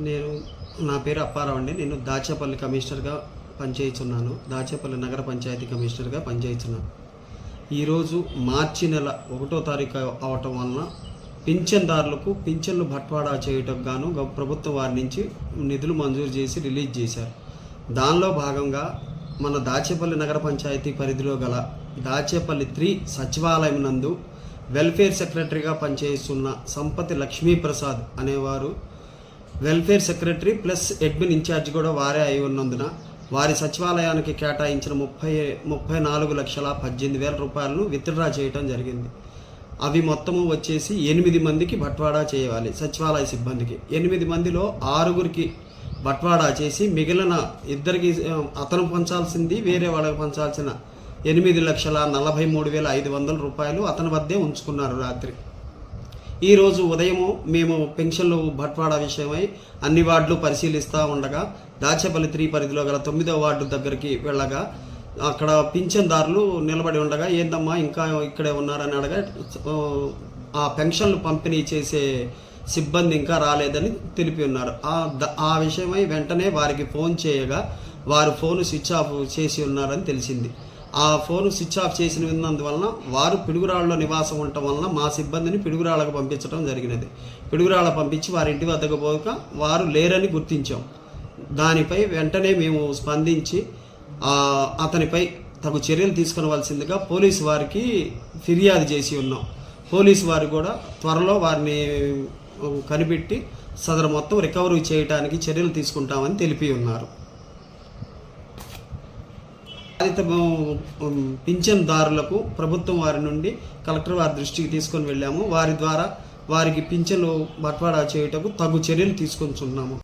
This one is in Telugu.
నేను నా పేరు అప్పారావు అండి. నేను దాచేపల్లి కమిషనర్గా పనిచేస్తున్నాను. దాచేపల్లి నగర పంచాయతీ కమిషనర్గా పనిచేస్తున్నాను. ఈరోజు మార్చి నెల 1వ తారీఖు అవటం వలన పింఛన్దారులకు పింఛన్లు బట్వాడా చేయటం గాను ప్రభుత్వం వారి నుంచి నిధులు మంజూరు చేసి రిలీజ్ చేశారు. దానిలో భాగంగా మన దాచేపల్లి నగర పంచాయతీ పరిధిలో గల దాచేపల్లి 3 సచివాలయం నందు వెల్ఫేర్ సెక్రటరీగా పనిచేస్తున్న సంపతి లక్ష్మీప్రసాద్ అనేవారు welfare secretary plus admin incharge కూడా వారే అయి ఉన్నందున వారి సచివాలయానికి కేటాయించిన 34,18,000 రూపాయలను విత్డ్రా చేయడం జరిగింది. అవి మొత్తము వచ్చేసి 8 మందికి బట్వాడా చేయాలి. సచివాలయ సిబ్బందికి 8 మందిలో 6గురికి బట్వాడా చేసి మిగిలిన 2కి అతను పంచాల్సింది వేరే వాళ్ళకి పంచాల్సిన 8,43,500 రూపాయలు అతని వద్దే ఉంచుకున్నారు. రాత్రి ఈరోజు ఉదయము మేము పెన్షన్లు బట్వాడా విషయమై అన్ని వార్డులు పరిశీలిస్తూ ఉండగా దాచేపల్లి 3 పరిధిలో గల 9వ వార్డు దగ్గరికి వెళ్ళగా అక్కడ పింఛన్దారులు నిలబడి ఉండగా ఏందమ్మా ఇంకా ఇక్కడే ఉన్నారని అడగా ఆ పెన్షన్లు పంపిణీ చేసే సిబ్బంది ఇంకా రాలేదని తెలిపి ఉన్నారు. ఆ విషయమై వెంటనే వారికి ఫోన్ చేయగా వారు ఫోన్ స్విచ్ ఆఫ్ చేసి ఉన్నారని తెలిసింది. ఆ ఫోన్ స్విచ్ ఆఫ్ చేసినందువలన వారు పిడుగురాళ్ళలో నివాసం ఉండటం వలన మా సిబ్బందిని పిడుగురాళ్ళకు పంపించడం జరిగినది. పిడుగురాళ్ళ పంపించి వారి ఇంటి వద్దకు పోక వారు లేరని గుర్తించాం. దానిపై వెంటనే మేము స్పందించి అతనిపై తగు చర్యలు తీసుకునవలసిందిగా పోలీసు వారికి ఫిర్యాదు చేసి ఉన్నాం. పోలీసు వారు కూడా త్వరలో వారిని కనిపెట్టి సదరు మొత్తం రికవరీ చేయడానికి చర్యలు తీసుకుంటామని తెలిపి ఉన్నారు. బాధిత పింఛన్దారులకు ప్రభుత్వం వారి నుండి కలెక్టర్ వారి దృష్టికి తీసుకొని వెళ్ళాము. వారి ద్వారా వారికి పింఛన్లు బట్వాడా చేయుటకు తగు చర్యలు తీసుకొంటున్నాము.